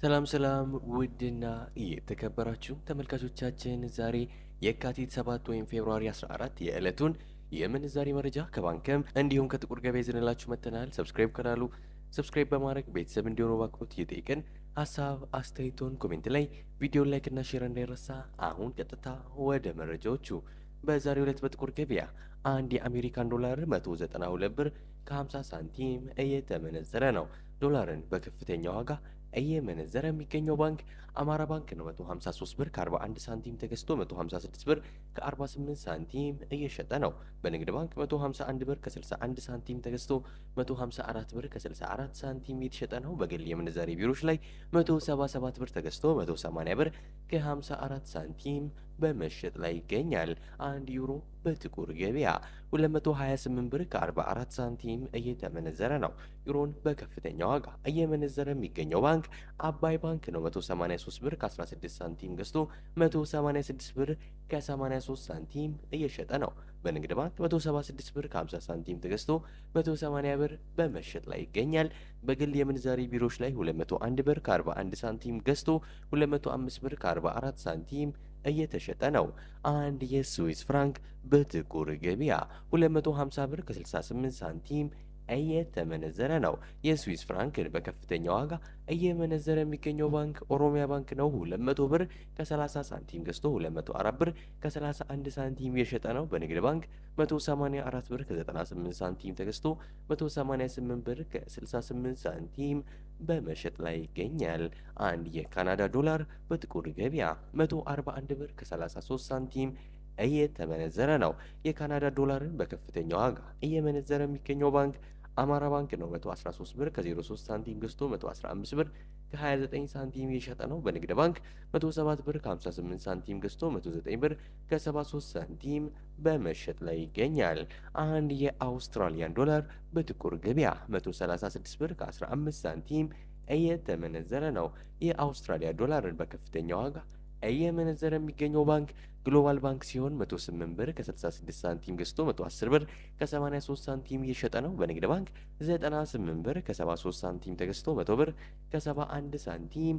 ሰላም ሰላም ውድና የተከበራችሁ ተመልካቾቻችን ዛሬ የካቲት 7 ወይም ፌብሩዋሪ 14 የዕለቱን የምንዛሬ መረጃ ከባንክም እንዲሁም ከጥቁር ገበያ ይዘንላችሁ መጥተናል። ሰብስክራይብ በማድረግ ቤተሰብ እንዲሆኑ በአክብሮት እየጠየቅን ሀሳብ አስተያየቶን ኮሜንት ላይ ቪዲዮን ላይክ እና ሼር እንዳይረሳ። አሁን ቀጥታ ወደ መረጃዎቹ። በዛሬው ዕለት በጥቁር ገበያ አንድ የአሜሪካን ዶላር 192 ብር ከ50 ሳንቲም እየተመነዘረ ነው። ዶላርን በከፍተኛ ዋጋ እየመነዘረ የሚገኘው ባንክ አማራ ባንክ ነው። 153 ብር ከ41 ሳንቲም ተገዝቶ 156 ብር ከ48 ሳንቲም እየሸጠ ነው። በንግድ ባንክ 151 ብር ከ61 ሳንቲም ተገዝቶ 154 ብር ከ64 ሳንቲም እየተሸጠ ነው። በግል የምንዛሬ ቢሮዎች ላይ 177 ብር ተገዝቶ 180 ብር ከ54 ሳንቲም በመሸጥ ላይ ይገኛል። አንድ ዩሮ በጥቁር ገበያ 228 ብር ከ44 ሳንቲም እየተመነዘረ ነው። ዩሮን በከፍተኛ ዋጋ እየመነዘረ የሚገኘው ባንክ አባይ ባንክ ነው። 183 ብር ከ16 ሳንቲም ገዝቶ 186 ብር ከ83 ሳንቲም እየሸጠ ነው። በንግድ ባንክ 176 ብር ከ50 ሳንቲም ተገዝቶ 180 ብር በመሸጥ ላይ ይገኛል። በግል የምንዛሬ ቢሮዎች ላይ 201 ብር ከ41 ሳንቲም ገዝቶ 205 ብር ከ44 ሳንቲም እየተሸጠ ነው። አንድ የስዊስ ፍራንክ በጥቁር ገበያ 250 ብር ከ68 ሳንቲም እየተመነዘረ ነው። የስዊስ ፍራንክን በከፍተኛ ዋጋ እየመነዘረ የሚገኘው ባንክ ኦሮሚያ ባንክ ነው። 200 ብር ከ30 ሳንቲም ገዝቶ 204 ብር ከ31 ሳንቲም የሸጠ ነው። በንግድ ባንክ 184 ብር ከ98 ሳንቲም ተገዝቶ 188 ብር ከ68 ሳንቲም በመሸጥ ላይ ይገኛል። አንድ የካናዳ ዶላር በጥቁር ገበያ 141 ብር ከ33 ሳንቲም እየተመነዘረ ነው። የካናዳ ዶላርን በከፍተኛ ዋጋ እየመነዘረ የሚገኘው ባንክ አማራ ባንክ ነው። 113 ብር ከ03 ሳንቲም ገዝቶ 115 ብር ከ29 ሳንቲም እየሸጠ ነው። በንግድ ባንክ 107 ብር ከ58 ሳንቲም ገዝቶ 109 ብር ከ73 ሳንቲም በመሸጥ ላይ ይገኛል። አንድ የአውስትራሊያን ዶላር በጥቁር ገበያ 136 ብር ከ15 ሳንቲም እየተመነዘረ ነው። የአውስትራሊያ ዶላርን በከፍተኛ ዋጋ እየመነዘረ የሚገኘው ባንክ ግሎባል ባንክ ሲሆን 108 ብር ከ66 ሳንቲም ገዝቶ 110 ብር ከ83 ሳንቲም እየሸጠ ነው። በንግድ ባንክ 98 ብር ከ73 ሳንቲም ተገዝቶ 100 ብር ከ71 ሳንቲም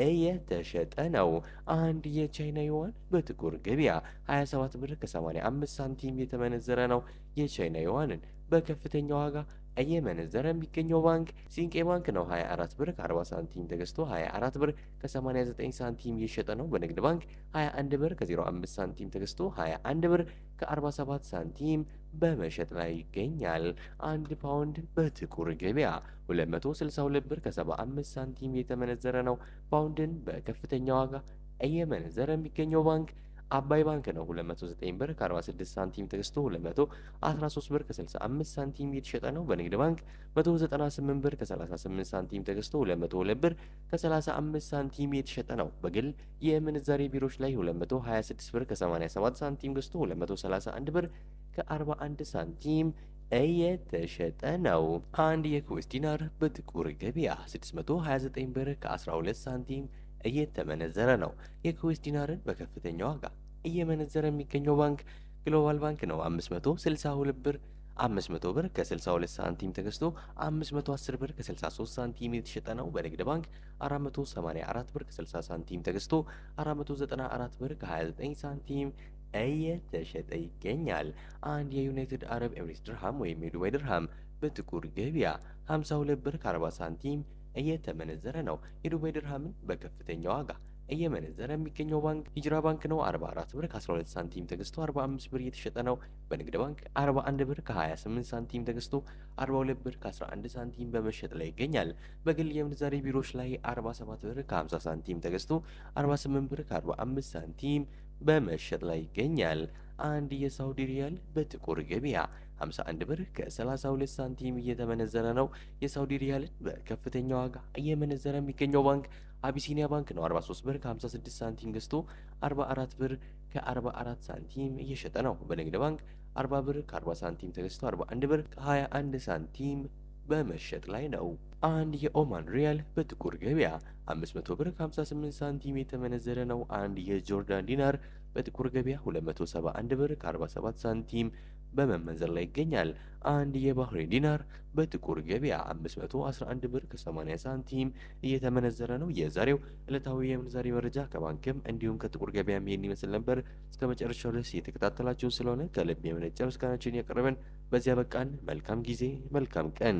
እየተሸጠ ነው። አንድ የቻይና ዩዋን በጥቁር ገበያ 27 ብር ከ85 ሳንቲም የተመነዘረ ነው። የቻይና ዩዋንን በከፍተኛ ዋጋ እየመነዘረ የሚገኘው ባንክ ሲንቄ ባንክ ነው። 24 ብር ከ40 ሳንቲም ተገዝቶ 24 ብር ከ89 ሳንቲም እየሸጠ ነው። በንግድ ባንክ 21 ብር ከ05 ሳንቲም ተገዝቶ 21 ብር ከ47 ሳንቲም በመሸጥ ላይ ይገኛል። አንድ ፓውንድ በጥቁር ገበያ 262 ብር ከ75 ሳንቲም የተመነዘረ ነው። ፓውንድን በከፍተኛ ዋጋ እየመነዘረ የሚገኘው ባንክ አባይ ባንክ ነው። 209 ብር ከ46 ሳንቲም ተገዝቶ 213 ብር ከ65 ሳንቲም እየተሸጠ ነው። በንግድ ባንክ 198 ብር ከ38 ሳንቲም ተገዝቶ 202 ብር ከ35 ሳንቲም እየተሸጠ ነው። በግል የምንዛሬ ቢሮዎች ላይ 226 ብር ከ87 ሳንቲም ገዝቶ 231 ብር ከ41 ሳንቲም እየተሸጠ ነው። አንድ የኩዌስ ዲናር በጥቁር ገበያ 629 ብር ከ12 ሳንቲም እየተመነዘረ ነው። የኩዌስ ዲናርን በከፍተኛ ዋጋ እየመነዘረ የሚገኘው ባንክ ግሎባል ባንክ ነው። 500 ብር ከ62 ሳንቲም ተገዝቶ 510 ብር ከ63 ሳንቲም የተሸጠ ነው። በንግድ ባንክ 484 ብር ከ60 ሳንቲም ተገዝቶ 494 ብር ከ29 ሳንቲም እየተሸጠ ይገኛል። አንድ የዩናይትድ አረብ ኤምሬትስ ድርሃም ወይም የዱባይ ድርሃም በጥቁር ገበያ 52 ብር ከ40 ሳንቲም እየተመነዘረ ነው። የዱባይ ድርሃምን በከፍተኛ ዋጋ እየመነዘረ የሚገኘው ባንክ ሂጅራ ባንክ ነው። 44 ብር ከ12 ሳንቲም ተገዝቶ 45 ብር እየተሸጠ ነው። በንግድ ባንክ 41 ብር ከ28 ሳንቲም ተገዝቶ 42 ብር ከ11 ሳንቲም በመሸጥ ላይ ይገኛል። በግል የምንዛሬ ቢሮዎች ላይ 47 ብር ከ50 ሳንቲም ተገዝቶ 48 ብር ከ45 ሳንቲም በመሸጥ ላይ ይገኛል። አንድ የሳውዲ ሪያል በጥቁር ገበያ 51 ብር ከ32 ሳንቲም እየተመነዘረ ነው። የሳውዲ ሪያልን በከፍተኛ ዋጋ እየመነዘረ የሚገኘው ባንክ አቢሲኒያ ባንክ ነው። 43 ብር ከ56 ሳንቲም ገዝቶ 44 ብር ከ44 ሳንቲም እየሸጠ ነው። በንግድ ባንክ 40 ብር ከ40 ሳንቲም ተገዝቶ 41 ብር ከ21 ሳንቲም በመሸጥ ላይ ነው። አንድ የኦማን ሪያል በጥቁር ገበያ 500 ብር ከ58 ሳንቲም የተመነዘረ ነው። አንድ የጆርዳን ዲናር በጥቁር ገበያ 271 ብር ከ47 ሳንቲም በመመንዘር ላይ ይገኛል። አንድ የባህሬን ዲናር በጥቁር ገበያ 511 ብር ከ80 ሳንቲም እየተመነዘረ ነው። የዛሬው ዕለታዊ የምንዛሬ መረጃ ከባንክም እንዲሁም ከጥቁር ገበያ ይሄን ይመስል ነበር። እስከ መጨረሻው ድረስ የተከታተላችሁን ስለሆነ ከልብ የመነጨ ምስጋናችን ያቀረበን በዚያ በቃን። መልካም ጊዜ፣ መልካም ቀን።